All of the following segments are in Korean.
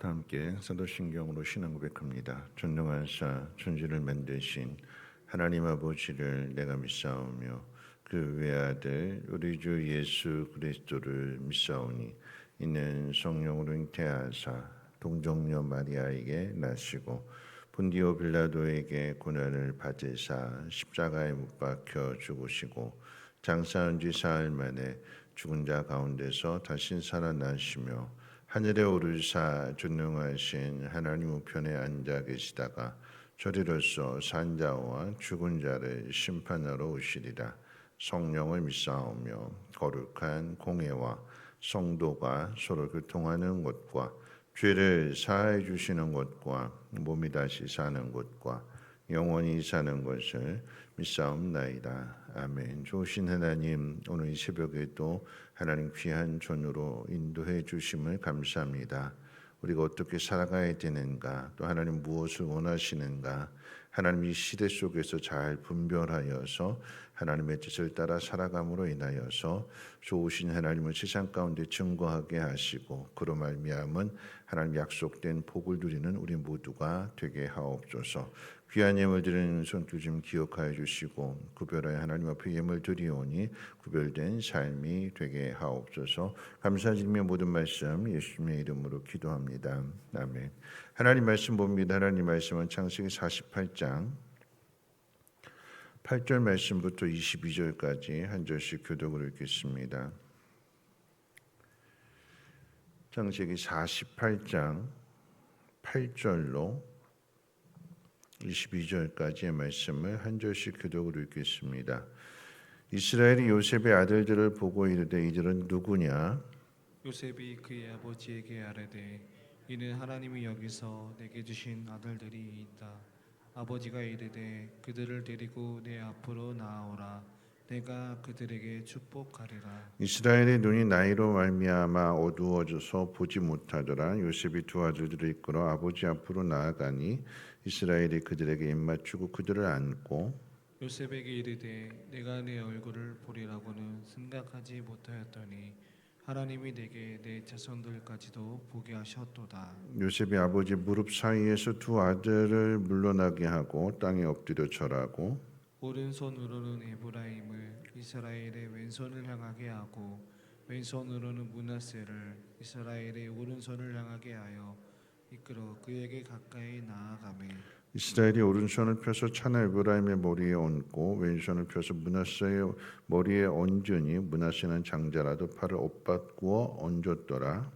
다 함께 사도신경으로 신앙 고백합니다. 전능하사 천지를 만드신 하나님 아버지를 내가 믿사오며 그 외아들 우리 주 예수 그리스도를 믿사오니 이는 성령으로 잉태하사 동정녀 마리아에게 나시고 본디오 빌라도에게 고난을 받으사 십자가에 못 박혀 죽으시고 장사한 지 사흘 만에 죽은 자 가운데서 다시 살아나시며 하늘에 오르사 전능하신 하나님 우편에 앉아 계시다가 저리로서 산자와 죽은 자를 심판하러 오시리라. 성령을 믿사오며 거룩한 공회와 성도가 서로 교통하는 것과 죄를 사하여 주시는 것과 몸이 다시 사는 것과 영원히 사는 것을 믿사옵나이다. 아멘. 좋으신 하나님, 오늘 이 새벽에도 하나님 귀한 전으로 인도해 주심을 감사합니다. 우리가 어떻게 살아가야 되는가, 또 하나님 무엇을 원하시는가, 하나님 이 시대 속에서 잘 분별하여서 하나님의 뜻을 따라 살아감으로 인하여서 좋으신 하나님을 세상 가운데 증거하게 하시고 그로 말미암은 하나님 약속된 복을 누리는 우리 모두가 되게 하옵소서. 귀한 예물 드리는 손길 좀 기억하여 주시고 구별하여 하나님 앞에 예물 드리오니 구별된 삶이 되게 하옵소서. 감사드리며 모든 말씀 예수님의 이름으로 기도합니다. 아멘. 하나님 말씀 봅니다. 하나님 말씀은 창세기 48장 8절 말씀부터 22절까지 한 절씩 교독을 읽겠습니다. 창세기 48장 8절로 22절까지의 말씀을 한 절씩 교독으로 읽겠습니다. 이스라엘이 요셉의 아들들을 보고 이르되 이들은 누구냐? 요셉이 그의 아버지에게 아뢰되 이는 하나님이 여기서 내게 주신 아들들이 있다. 아버지가 이르되 그들을 데리고 내 앞으로 나아오라. 내가 그들에게 축복하리라. 이스라엘의 눈이 나이로 말미암아 어두워져서 보지 못하더라. 요셉이 두 아들들을 이끌어 아버지 앞으로 나아가니 이스라엘이 그들에게 입맞추고 그들을 안고 요셉에게 이르되 내가 내 얼굴을 보리라고는 생각하지 못하였더니 하나님이 내게 내 자손들까지도 보게 하셨도다. 요셉이 아버지 무릎 사이에서 두 아들을 물러나게 하고 땅에 엎드려 절하고 오른손으로는 에브라임을 이스라엘의 왼손을 향하게 하고 왼손으로는 므낫세를 이스라엘의 오른손을 향하게 하여 이끌어 그에게 가까이 나아가매 이스라엘이 오른손을 펴서 차나 에브라임의 머리에 얹고 왼손을 펴서 므낫세의 머리에 얹으니 므낫세는 장자라도 팔을 엇바꾸어 얹었더라.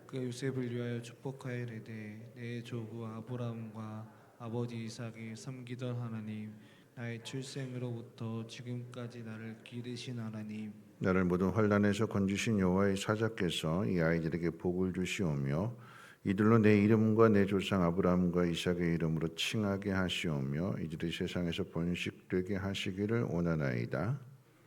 그 요셉을 위하여 축복하여 이르되 내 조부 아브라함과 아버지 이삭이 섬기던 하나님 나의 출생으로부터 지금까지 나를 기르신 하나님 나를 모든 환난에서 건지신 여호와의 사자께서 이 아이들에게 복을 주시오며 이들로 내 이름과 내 조상 아브라함과 이삭의 이름으로 칭하게 하시오며 이들이 세상에서 번식되게 하시기를 원하나이다.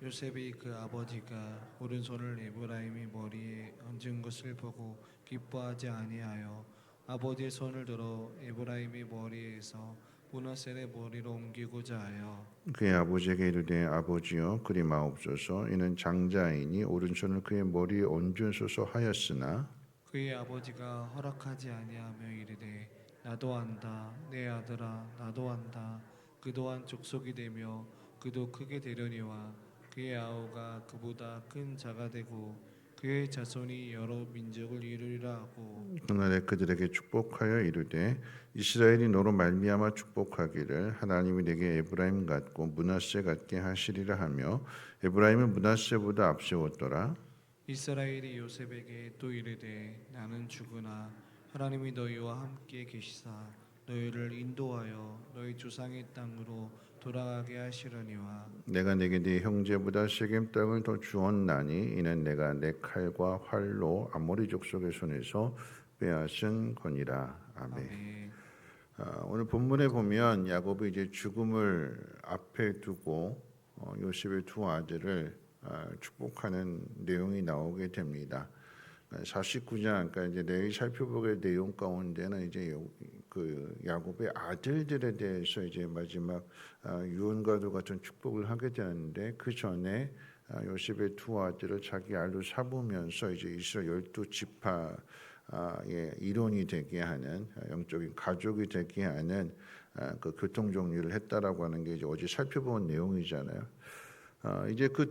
요셉이 그 아버지가 오른손을 에브라임의 머리에 얹은 것을 보고 기뻐하지 아니하여 아버지의 손을 들어 에브라임의 머리에서 므낫셀의 머리로 옮기고자 하여 그의 아버지에게 이르되 아버지여 그리 마옵소서. 이는 장자이니 오른손을 그의 머리에 얹으소서 하였으나 그의 아버지가 허락하지 아니하며 이르되 나도 안다 내 아들아 나도 안다 그 또한 족속이 되며 그도 크게 되려니와 그의 아우가 그보다 큰 자가 되고 그의 자손이 여러 민족을 이루리라 하고 그날에 그들에게 축복하여 이르되 이스라엘이 너로 말미암아 축복하기를 하나님이 내게 에브라임 같고 므낫세 같게 하시리라 하며 에브라임을 므낫세보다 앞세웠더라. 이스라엘이 요셉에게 또 이르되 나는 죽으나 하나님이 너희와 함께 계시사 너희를 인도하여 너희 조상의 땅으로 돌아가게 하시려니와 내가 내게 네 형제보다 세겜 땅을 더 주었나니 이는 내가 내 칼과 활로 아모리 족속의 손에서 빼앗은 거니라. 아멘. 아멘. 오늘 본문에 보면 야곱이 이제 죽음을 앞에 두고 요셉의 두 아들을 축복하는 내용이 나오게 됩니다. 49장, 그러니까 이제 내일 살펴보게 내용 가운데는 이제 그 야곱의 아들들에 대해서 이제 마지막 유언과도 같은 축복을 하게 되는데 그 전에 요셉의 두 아들을 자기 알로 삼으면서 이제 이스라엘 12지파 일원이 되게 하는 영적인 가족이 되게 하는 그 교통 정리를 했다라고 하는 게 이제 어제 살펴본 내용이잖아요. 이제 그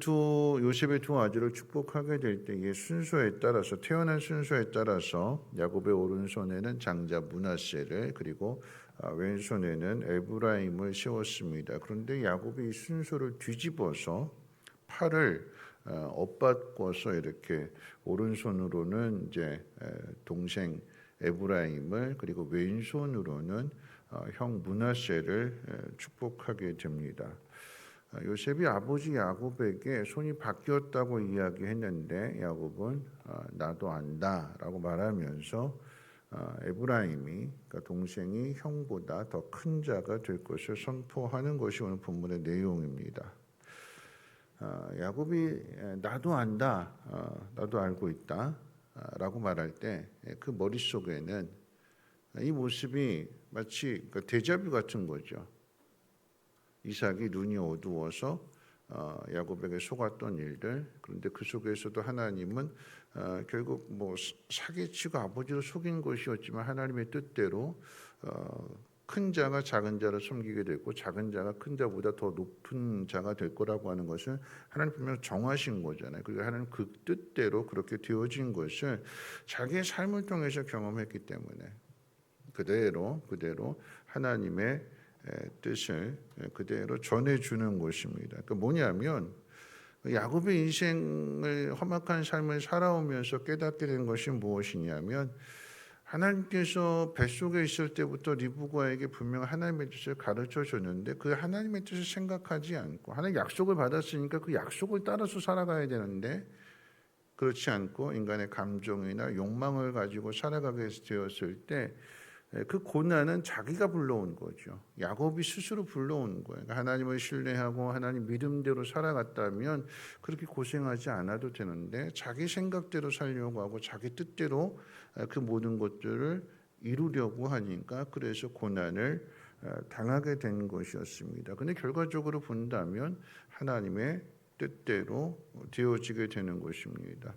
요셉의 두 아들을 축복하게 될 때의 순서에 따라서 태어난 순서에 따라서 야곱의 오른손에는 장자 므낫세를 그리고 왼손에는 에브라임을 세웠습니다. 그런데 야곱이 이 순서를 뒤집어서 팔을 엇바꿔서 이렇게 오른손으로는 이제 동생 에브라임을 그리고 왼손으로는 형 므낫세를 축복하게 됩니다. 요셉이 아버지 야곱에게 손이 바뀌었다고 이야기했는데 야곱은 나도 안다라고 말하면서 에브라임이 그러니까 동생이 형보다 더 큰 자가 될 것을 선포하는 것이 오늘 본문의 내용입니다. 야곱이 나도 안다, 나도 알고 있다라고 말할 때 그 머릿속에는 이 모습이 마치 데자뷰 같은 거죠. 이삭이 눈이 어두워서 야곱에게 속았던 일들, 그런데 그 속에서도 하나님은 결국 뭐 사기치고 아버지를 속인 것이었지만 하나님의 뜻대로 큰 자가 작은 자를 섬기게 됐고 작은 자가 큰 자보다 더 높은 자가 될 거라고 하는 것을 하나님 분명 정하신 거잖아요. 그리고 하나님 그 뜻대로 그렇게 되어진 것을 자기의 삶을 통해서 경험했기 때문에 그대로 하나님의 뜻을 그대로 전해주는 것입니다. 그 뭐냐면 야곱의 인생을 험악한 삶을 살아오면서 깨닫게 된 것이 무엇이냐면 하나님께서 뱃속에 있을 때부터 리브가에게 분명 하나님의 뜻을 가르쳐 줬는데 그 하나님의 뜻을 생각하지 않고 하나님 약속을 받았으니까 그 약속을 따라서 살아가야 되는데 그렇지 않고 인간의 감정이나 욕망을 가지고 살아가게 되었을 때 그 고난은 자기가 불러온 거죠. 야곱이 스스로 불러온 거예요. 하나님을 신뢰하고 하나님 믿음대로 살아갔다면 그렇게 고생하지 않아도 되는데 자기 생각대로 살려고 하고 자기 뜻대로 그 모든 것들을 이루려고 하니까 그래서 고난을 당하게 된 것이었습니다. 근데 결과적으로 본다면 하나님의 뜻대로 되어지게 되는 것입니다.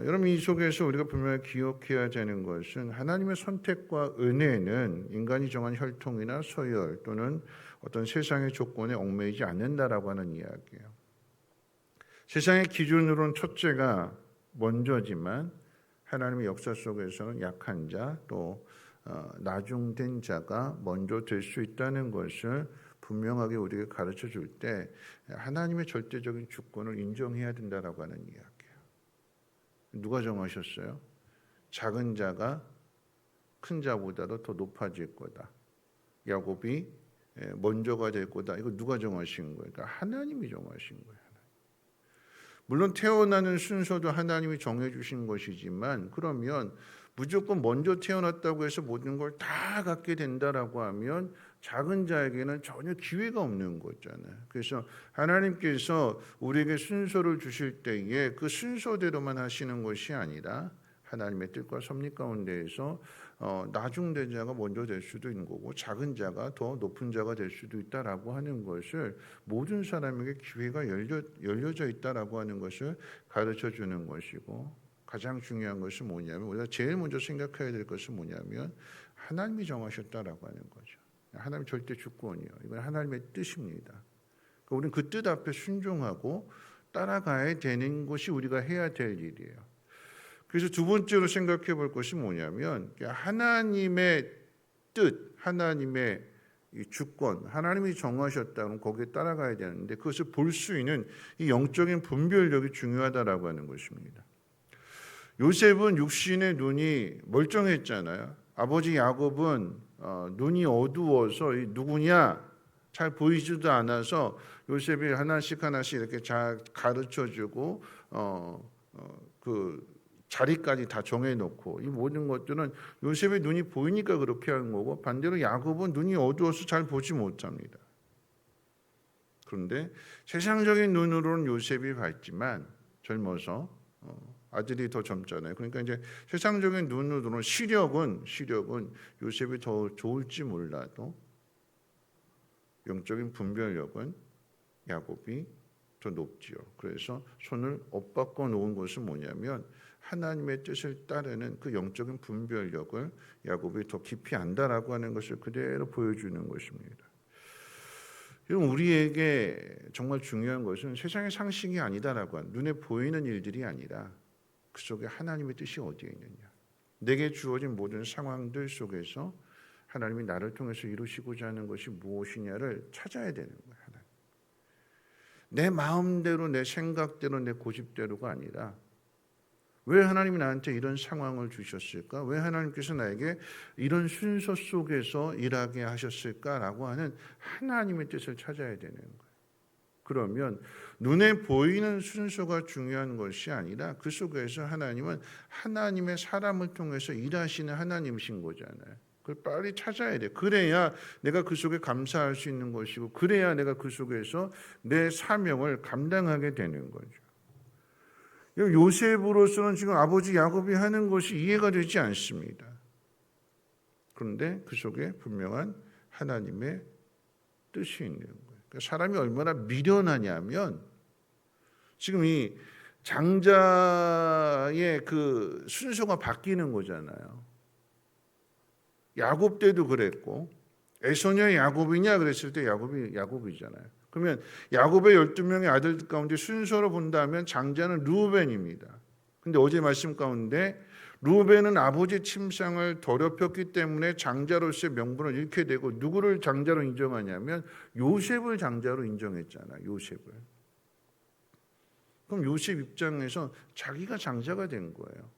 여러분 이 속에서 우리가 분명히 기억해야 되는 것은 하나님의 선택과 은혜는 인간이 정한 혈통이나 서열 또는 어떤 세상의 조건에 얽매이지 않는다라고 하는 이야기예요. 세상의 기준으로는 첫째가 먼저지만 하나님의 역사 속에서는 약한 자 또 나중된 자가 먼저 될 수 있다는 것을 분명하게 우리에게 가르쳐 줄 때 하나님의 절대적인 주권을 인정해야 된다라고 하는 이야기예요. 누가 정하셨어요? 작은 자가 큰 자보다도 더 높아질 거다. 야곱이 먼저가 될 거다. 이거 누가 정하신 거예요? 그러니까 하나님이 정하신 거예요. 물론 태어나는 순서도 하나님이 정해주신 것이지만 그러면 무조건 먼저 태어났다고 해서 모든 걸 다 갖게 된다라고 하면 작은 자에게는 전혀 기회가 없는 거잖아요. 그래서 하나님께서 우리에게 순서를 주실 때에 그 순서대로만 하시는 것이 아니라 하나님의 뜻과 섭리 가운데에서 나중된 자가 먼저 될 수도 있는 거고 작은 자가 더 높은 자가 될 수도 있다라고 하는 것을 모든 사람에게 기회가 열려져 있다라고 하는 것을 가르쳐 주는 것이고 가장 중요한 것은 뭐냐면 우리가 제일 먼저 생각해야 될 것은 뭐냐면 하나님이 정하셨다라고 하는 거죠. 하나님 절대 주권이요. 이건 하나님의 뜻입니다. 우리는 그 뜻 앞에 순종하고 따라가야 되는 것이 우리가 해야 될 일이에요. 그래서 두 번째로 생각해 볼 것이 뭐냐면 하나님의 뜻, 하나님의 주권, 하나님이 정하셨다면 거기에 따라가야 되는데 그것을 볼 수 있는 이 영적인 분별력이 중요하다라고 하는 것입니다. 요셉은 육신의 눈이 멀쩡했잖아요. 아버지 야곱은 눈이 어두워서 누구냐 잘 보이지도 않아서 요셉이 하나씩 이렇게 잘 가르쳐주고 그 자리까지 다 정해놓고 이 모든 것들은 요셉의 눈이 보이니까 그렇게 하는 거고 반대로 야곱은 눈이 어두워서 잘 보지 못합니다. 그런데 세상적인 눈으로는 요셉이 밝지만 젊어서 아들이 더 젊잖아요. 그러니까 이제 세상적인 눈으로는 시력은 요셉이 더 좋을지 몰라도 영적인 분별력은 야곱이 더 높지요. 그래서 손을 엇바꿔 놓은 것은 뭐냐면 하나님의 뜻을 따르는 그 영적인 분별력을 야곱이 더 깊이 안다라고 하는 것을 그대로 보여주는 것입니다. 우리에게 정말 중요한 것은 세상의 상식이 아니다라고 하는, 눈에 보이는 일들이 아니라 그 속에 하나님의 뜻이 어디에 있느냐. 내게 주어진 모든 상황들 속에서 하나님이 나를 통해서 이루시고자 하는 것이 무엇이냐를 찾아야 되는 거예요. 내 마음대로, 내 생각대로, 내 고집대로가 아니라 왜 하나님이 나한테 이런 상황을 주셨을까? 왜 하나님께서 나에게 이런 순서 속에서 일하게 하셨을까라고 하는 하나님의 뜻을 찾아야 되는 거예요. 그러면 눈에 보이는 순서가 중요한 것이 아니라 그 속에서 하나님은 하나님의 사람을 통해서 일하시는 하나님이신 거잖아요. 그걸 빨리 찾아야 돼. 그래야 내가 그 속에 감사할 수 있는 것이고, 그래야 내가 그 속에서 내 사명을 감당하게 되는 거죠. 요셉으로서는 지금 아버지 야곱이 하는 것이 이해가 되지 않습니다. 그런데 그 속에 분명한 하나님의 뜻이 있는 거예요. 그러니까 사람이 얼마나 미련하냐면, 지금 이 장자의 그 순서가 바뀌는 거잖아요. 야곱 때도 그랬고, 에서냐 야곱이냐 그랬을 때 야곱이잖아요. 그러면 야곱의 12명의 아들 가운데 순서로 본다면 장자는 르우벤입니다. 근데 어제 말씀 가운데 르우벤은 아버지 침상을 더럽혔기 때문에 장자로서의 명분을 잃게 되고, 누구를 장자로 인정하냐면 요셉을 장자로 인정했잖아요. 요셉을. 그럼 요셉 입장에서 자기가 장자가 된 거예요.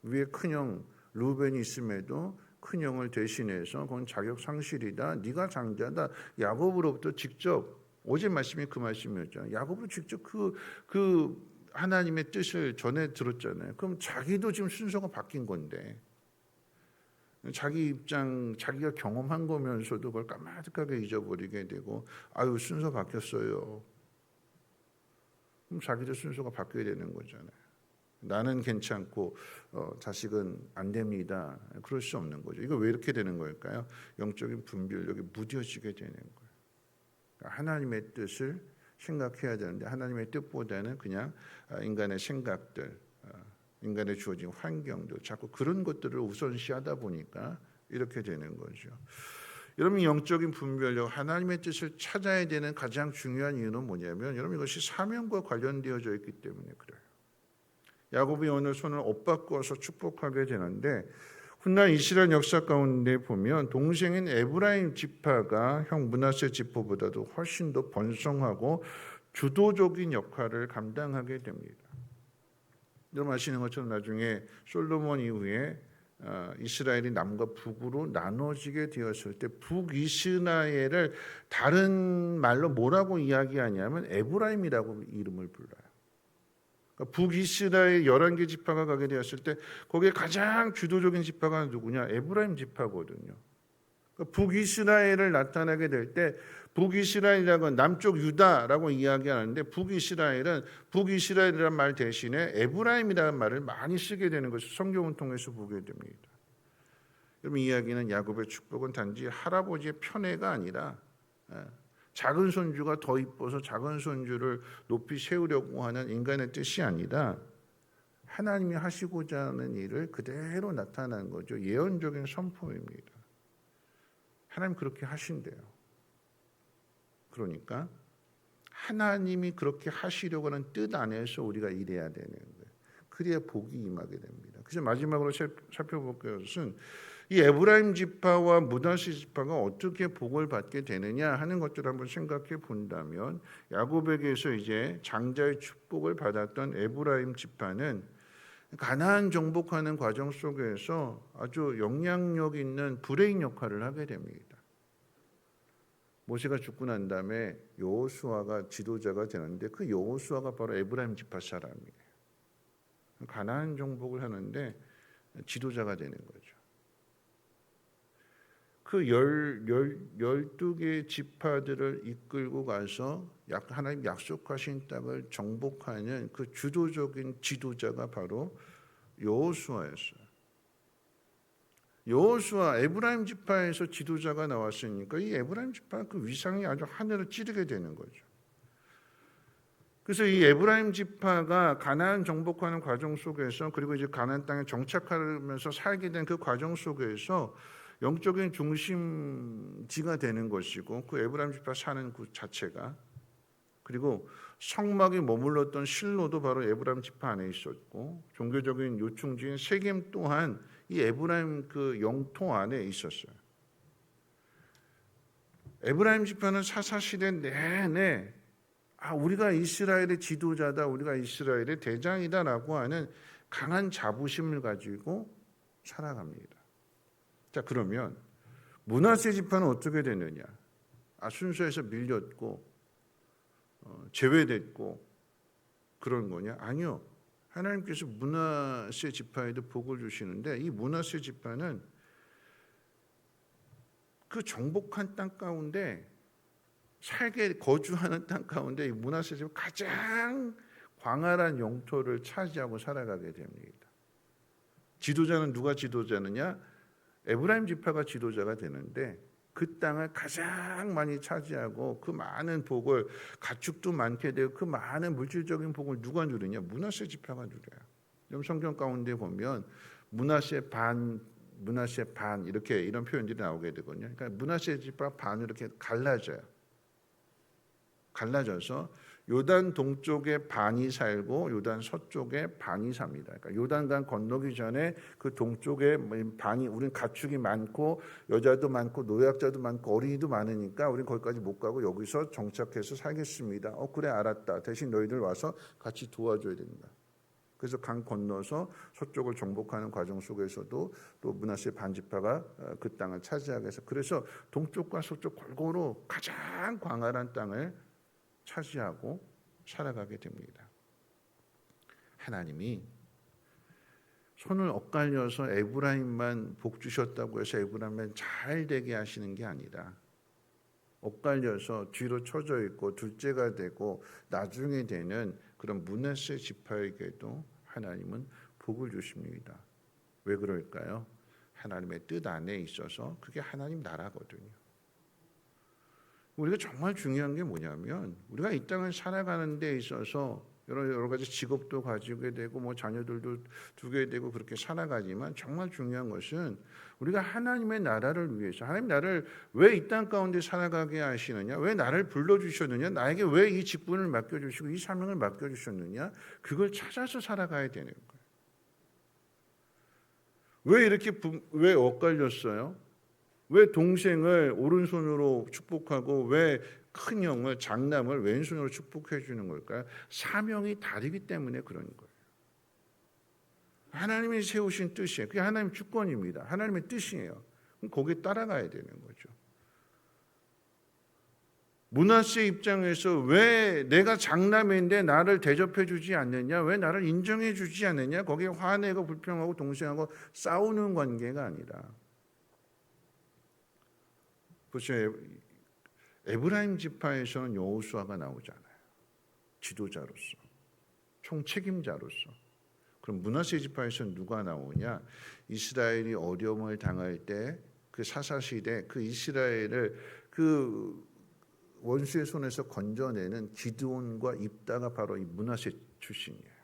위에 큰형 르우벤이 있음에도 큰형을 대신해서 그건 자격 상실이다. 네가 장자다. 야곱으로부터 직접, 어제 말씀이 그 말씀이었잖아요. 야곱으로 직접 그 하나님의 뜻을 전해 들었잖아요. 그럼 자기도 지금 순서가 바뀐 건데, 자기 입장, 자기가 경험한 거면서도 그걸 까마득하게 잊어버리게 되고, 아유 순서 바뀌었어요. 그럼 자기도 순서가 바뀌게 되는 거잖아요. 나는 괜찮고 자식은 안 됩니다. 그럴 수 없는 거죠. 이거 왜 이렇게 되는 걸까요? 영적인 분별력이 무뎌지게 되는 거예요. 그러니까 하나님의 뜻을 생각해야 되는데 하나님의 뜻보다는 그냥 인간의 생각들, 인간의 주어진 환경들, 자꾸 그런 것들을 우선시하다 보니까 이렇게 되는 거죠. 여러분, 영적인 분별력, 하나님의 뜻을 찾아야 되는 가장 중요한 이유는 뭐냐면, 여러분 이것이 사명과 관련되어져 있기 때문에 그래요. 야곱이 오늘 손을 엇바꿔서 축복하게 되는데, 훗날 이스라엘 역사 가운데 보면 동생인 에브라임 지파가 형 므낫세 지파보다도 훨씬 더 번성하고 주도적인 역할을 감당하게 됩니다. 여러분 아시는 것처럼 나중에 솔로몬 이후에 이스라엘이 남과 북으로 나눠지게 되었을 때 북이스라엘을 다른 말로 뭐라고 이야기하냐면 에브라임이라고 이름을 불러요. 북이스라엘 11개 지파가 가게 되었을 때 거기에 가장 주도적인 지파가 누구냐? 에브라임 지파거든요. 북이스라엘을 나타나게 될 때 북이스라엘이라고 하면 남쪽 유다라고 이야기하는데, 북이스라엘은 북이스라엘이라는 말 대신에 에브라임이라는 말을 많이 쓰게 되는 것을 성경을 통해서 보게 됩니다. 여러분, 이야기는 야곱의 축복은 단지 할아버지의 편애가 아니라 작은 손주가 더 이뻐서 작은 손주를 높이 세우려고 하는 인간의 뜻이 아니라 하나님이 하시고자 하는 일을 그대로 나타난 거죠. 예언적인 선포입니다. 하나님 그렇게 하신대요. 그러니까 하나님이 그렇게 하시려고 하는 뜻 안에서 우리가 일해야 되는 거예요. 그래야 복이 임하게 됩니다. 그래서 마지막으로 살펴볼 것은 이 에브라임 지파와 므낫세 지파가 어떻게 복을 받게 되느냐 하는 것들을 한번 생각해 본다면, 야곱에게서 이제 장자의 축복을 받았던 에브라임 지파는 가나안 정복하는 과정 속에서 아주 영향력 있는 브레인 역할을 하게 됩니다. 모세가 죽고 난 다음에 여호수아가 지도자가 되는데, 그 여호수아가 바로 에브라임 지파 사람이에요. 가나안 정복을 하는데 지도자가 되는 거죠. 그 12개의 지파들을 이끌고 가서 하나님 약속하신 땅을 정복하는 그 주도적인 지도자가 바로 여호수아였어요. 여호수아, 에브라임 지파에서 지도자가 나왔으니까 이 에브라임 지파 그 위상이 아주 하늘을 찌르게 되는 거죠. 그래서 이 에브라임 지파가 가나안 정복하는 과정 속에서, 그리고 이제 가나안 땅에 정착하면서 살게 된 그 과정 속에서 영적인 중심지가 되는 것이고, 그 에브라임 지파 사는 그 자체가, 그리고 성막이 머물렀던 실로도 바로 에브라임 지파 안에 있었고, 종교적인 요충지인 세겜 또한 이 에브라임 그 영토 안에 있었어요. 에브라임 지파는 사사시대 내내 우리가 이스라엘의 지도자다, 우리가 이스라엘의 대장이다라고 하는 강한 자부심을 가지고 살아갑니다. 자, 그러면 므낫세 지파는 어떻게 되느냐? 순서에서 밀렸고 제외됐고 그런 거냐? 아니요. 하나님께서 므낫세 지파에도 복을 주시는데, 이 므낫세 지파는 그 정복한 땅 가운데, 살게 거주하는 땅 가운데 이 므낫세 지파 가장 광활한 영토를 차지하고 살아가게 됩니다. 지도자는 누가 지도자느냐? 에브라임 지파가 지도자가 되는데, 그 땅을 가장 많이 차지하고 그 많은 복을, 가축도 많게 되고 그 많은 물질적인 복을 누가 누리냐? 므낫세 지파가 누려요. 여러분 성경 가운데 보면 므낫세 반 이렇게 이런 표현들이 나오게 되거든요. 그러니까 므낫세 지파 반으로 이렇게 갈라져서 요단 동쪽에 반이 살고 요단 서쪽에 반이 삽니다. 그러니까 요단강 건너기 전에 그 동쪽에 반이, 우리는 가축이 많고 여자도 많고 노약자도 많고 어린이도 많으니까 우리는 거기까지 못 가고 여기서 정착해서 살겠습니다. 그래 알았다. 대신 너희들 와서 같이 도와줘야 된다. 그래서 강 건너서 서쪽을 정복하는 과정 속에서도 또 므낫세 반지파가 그 땅을 차지하게 해서, 그래서 동쪽과 서쪽 골고루 가장 광활한 땅을 차지하고 살아가게 됩니다. 하나님이 손을 엇갈려서 에브라임만 복 주셨다고 해서 에브라임만 잘 되게 하시는 게 아니라, 엇갈려서 뒤로 쳐져 있고 둘째가 되고 나중에 되는 그런 므낫세 지파에게도 하나님은 복을 주십니다. 왜 그럴까요? 하나님의 뜻 안에 있어서 그게 하나님 나라거든요. 우리가 정말 중요한 게 뭐냐면, 우리가 이 땅을 살아가는 데 있어서 여러 가지 직업도 가지게 되고 뭐 자녀들도 두게 되고 그렇게 살아가지만, 정말 중요한 것은 우리가 하나님의 나라를 위해서, 하나님 나라를 왜 이 땅 가운데 살아가게 하시느냐, 왜 나를 불러주셨느냐, 나에게 왜 이 직분을 맡겨주시고 이 사명을 맡겨주셨느냐, 그걸 찾아서 살아가야 되는 거예요. 왜 엇갈렸어요? 왜 동생을 오른손으로 축복하고 왜 큰형을, 장남을 왼손으로 축복해 주는 걸까요? 사명이 다르기 때문에 그런 거예요. 하나님이 세우신 뜻이에요. 그게 하나님의 주권입니다. 하나님의 뜻이에요. 그럼 거기에 따라가야 되는 거죠. 므낫세 입장에서 왜 내가 장남인데 나를 대접해 주지 않느냐, 왜 나를 인정해 주지 않느냐, 거기에 화내고 불평하고 동생하고 싸우는 관계가 아니라, 보세요. 에브라임 지파에서는 여호수아가 나오잖아요. 지도자로서, 총책임자로서. 그럼 므낫세 지파에서는 누가 나오냐? 이스라엘이 어려움을 당할 때 그 사사시대 그 이스라엘을 그 원수의 손에서 건져내는 기드온과 입다가 바로 이 므낫세 출신이에요.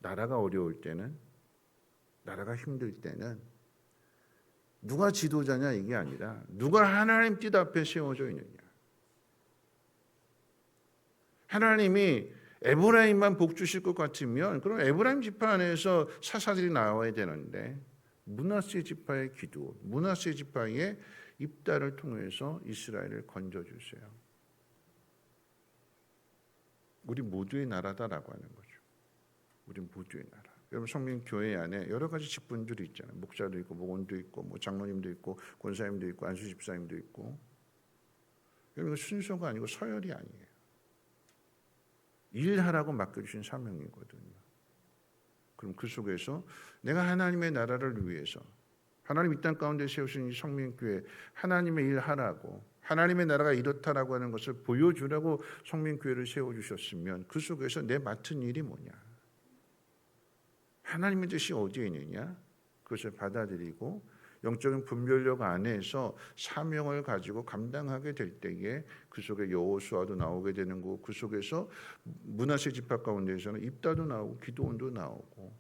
나라가 어려울 때는, 나라가 힘들 때는 누가 지도자냐 이게 아니라 누가 하나님 뜻 앞에 세워져 있느냐. 하나님이 에브라임만 복 주실 것 같으면 그럼 에브라임 지파 안에서 사사들이 나와야 되는데, 므낫세 지파의 기도, 므낫세 지파의 입다를 통해서 이스라엘을 건져주세요. 우리 모두의 나라다라고 하는 거죠. 우리 모두의 나라. 여러분 성민 교회 안에 여러 가지 직분들이 있잖아요. 목사도 있고 목원도 있고 뭐 장로님도 있고 권사님도 있고 안수 집사님도 있고. 여러분 이거 순서가 아니고 서열이 아니에요. 일하라고 맡겨주신 사명이거든요. 그럼 그 속에서 내가 하나님의 나라를 위해서, 하나님 이 땅 가운데 세우신 이 성민교회 하나님의 일 하라고, 하나님의 나라가 이렇다라고 하는 것을 보여주라고 성민교회를 세워주셨으면 그 속에서 내 맡은 일이 뭐냐, 하나님의 뜻이 어디에 있느냐, 그것을 받아들이고 영적인 분별력 안에서 사명을 가지고 감당하게 될 때에 그 속에 여호수아도 나오게 되는 거고, 그 속에서 므낫세 지파 가운데에서는 입다도 나오고 기드온도 나오고,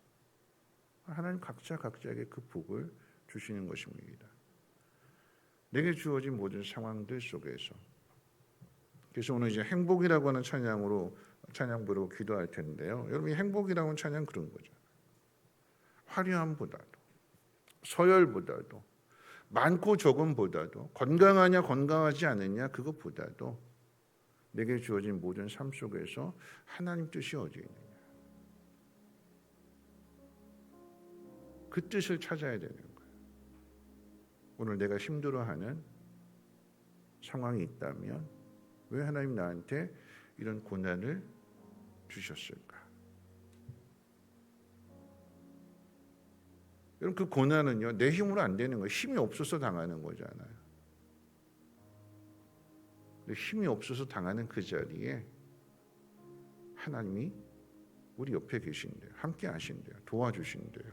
하나님 각자에게 그 복을 주시는 것입니다. 내게 주어진 모든 상황들 속에서. 그래서 오늘 이제 행복이라고 하는 찬양 부르고 기도할 텐데요. 여러분, 이 행복이라고 하는 찬양 그런 거죠. 화려함보다도, 서열보다도, 많고 적음보다도, 건강하냐 건강하지 않느냐 그것보다도 내게 주어진 모든 삶 속에서 하나님 뜻이 어디에 있느냐, 그 뜻을 찾아야 되는 거예요. 오늘 내가 힘들어하는 상황이 있다면 왜 하나님 나한테 이런 고난을 주셨을까? 여러분, 그 고난은요, 내 힘으로 안 되는 거예요. 힘이 없어서 당하는 거잖아요. 힘이 없어서 당하는 그 자리에 하나님이 우리 옆에 계신대요. 함께 하신대요. 도와주신대요.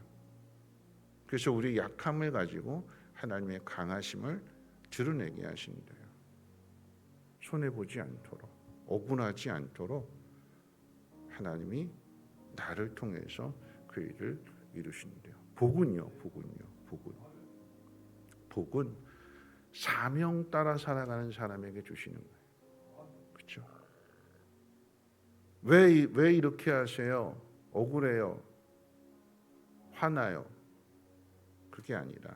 그래서 우리 약함을 가지고 하나님의 강하심을 드러내게 하신대요. 손해보지 않도록, 억울하지 않도록 하나님이 나를 통해서 그 일을 이루신대요. 복은 사명 따라 살아가는 사람에게 주시는 거예요. 그렇죠? 왜 이렇게 하세요? 억울해요? 화나요? 그게 아니라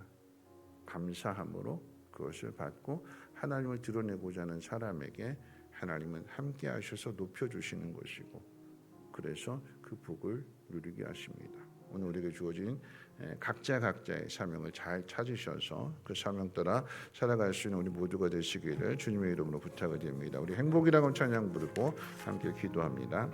감사함으로 그것을 받고 하나님을 드러내고자 하는 사람에게 하나님은 함께 하셔서 높여주시는 것이고, 그래서 그 복을 누리게 하십니다. 오늘 우리에게 주어진 각자의 사명을 잘 찾으셔서 그 사명 따라 살아갈 수 있는 우리 모두가 되시기를 주님의 이름으로 부탁을 드립니다. 우리 행복이라고 찬양 부르고 함께 기도합니다.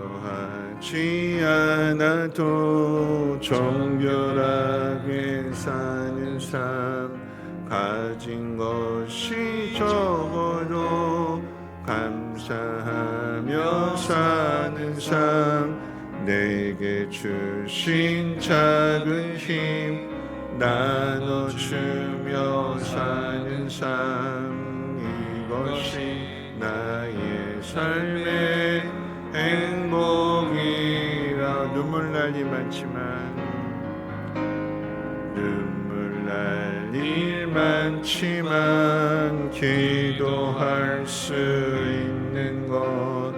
화려하지 않아도 정결하게 사는 삶, 가진 것이 적어도 감사하며 사는 삶, 내게 주신 작은 힘 나눠주며 사는 삶, 이것이 나의 삶의 행복이라. 눈물 날 일 많지만, 눈물 날 일 많지만 기도할 수 있는 것,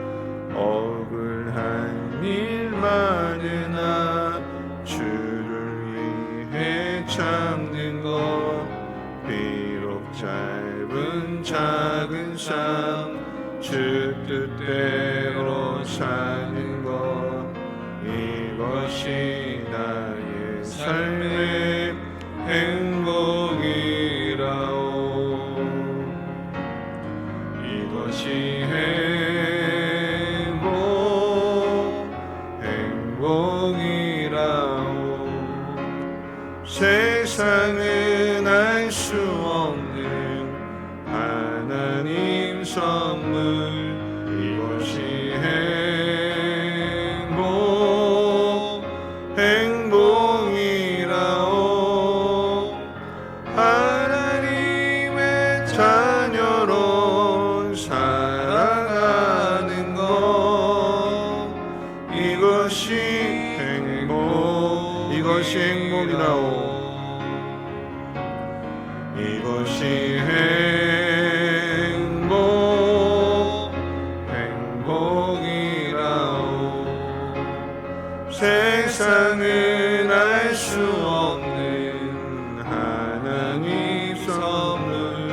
억울한 일 많으나 주를 위해 참는 것, 비록 짧은 작은 삶 주 뜻대로 사는 것, 이것이 나의 삶의 행복이라오. 이것이 행복이라오. 세상은 알 수 없는 하나님 선물, 이것이 행복이라오. 하나님의 자녀로 살아가는 것, 이것이 행복이라오. 이것이 행복이라오. 세상은 알 수 없는 하나님 선물,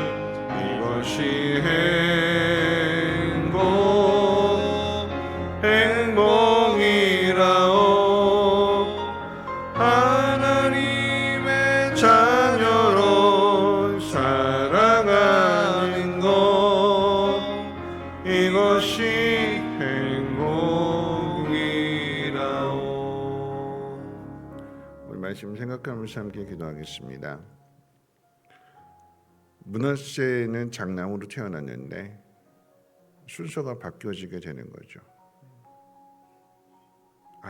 이것이 행복이라오. 하나님의 자녀로 살아가는 것, 이것이 행복이라오. 우리 말씀 생각하면서 함께 기도하겠습니다. 므낫세는 장남으로 태어났는데 순서가 바뀌어지게 되는 거죠.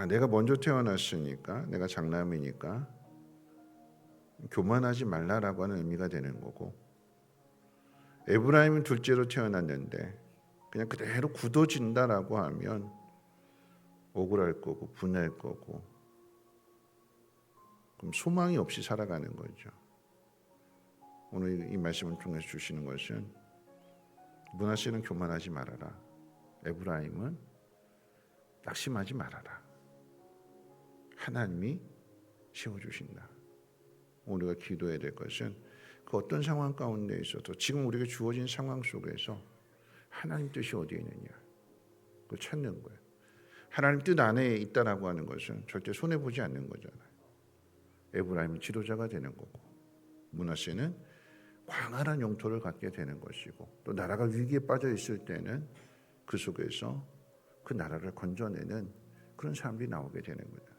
내가 먼저 태어났으니까, 내가 장남이니까 교만하지 말라라고 하는 의미가 되는 거고, 에브라임은 둘째로 태어났는데 그냥 그대로 굳어진다라고 하면 억울할 거고 분할 거고, 그럼 소망이 없이 살아가는 거죠. 오늘 이 말씀을 통해서 주시는 것은 므낫세는 교만하지 말아라, 에브라임은 낙심하지 말아라. 하나님이 세워주신다. 우리가 기도해야 될 것은 그 어떤 상황 가운데 있어도 지금 우리에게 주어진 상황 속에서 하나님 뜻이 어디에 있느냐, 그걸 찾는 거예요. 하나님 뜻 안에 있다라고 하는 것은 절대 손해보지 않는 거잖아요. 에브라임은 지도자가 되는 거고, 므낫세는 광활한 영토를 갖게 되는 것이고, 또 나라가 위기에 빠져 있을 때는 그 속에서 그 나라를 건져내는 그런 사람들이 나오게 되는 거예요.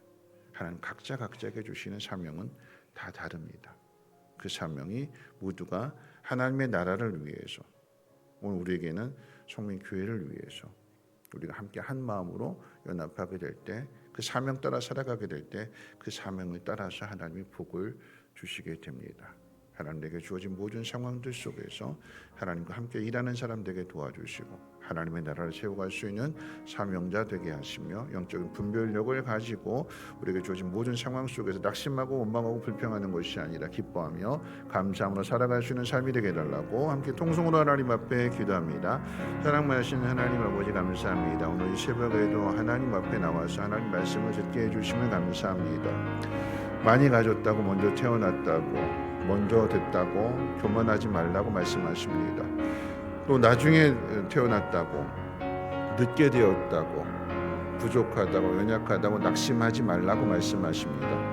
하나님 각자에게 주시는 사명은 다 다릅니다. 그 사명이 모두가 하나님의 나라를 위해서, 오늘 우리에게는 성민교회를 위해서 우리가 함께 한 마음으로 연합하게 될 때, 그 사명 따라 살아가게 될 때 그 사명을 따라서 하나님이 복을 주시게 됩니다. 하나님에게 주어진 모든 상황들 속에서 하나님과 함께 일하는 사람 되게 도와주시고, 하나님의 나라를 세워갈 수 있는 사명자 되게 하시며, 영적인 분별력을 가지고 우리에게 주어진 모든 상황 속에서 낙심하고 원망하고 불평하는 것이 아니라 기뻐하며 감사함으로 살아갈 수 있는 삶이 되게 해달라고 함께 통성으로 하나님 앞에 기도합니다. 사랑하시는 하나님 아버지, 감사합니다. 오늘 이 새벽에도 하나님 앞에 나와서 하나님 말씀을 듣게 해주시면 감사합니다. 많이 가졌다고, 먼저 태어났다고, 먼저 됐다고 교만하지 말라고 말씀하십니다. 또 나중에 태어났다고, 늦게 되었다고, 부족하다고, 연약하다고 낙심하지 말라고 말씀하십니다.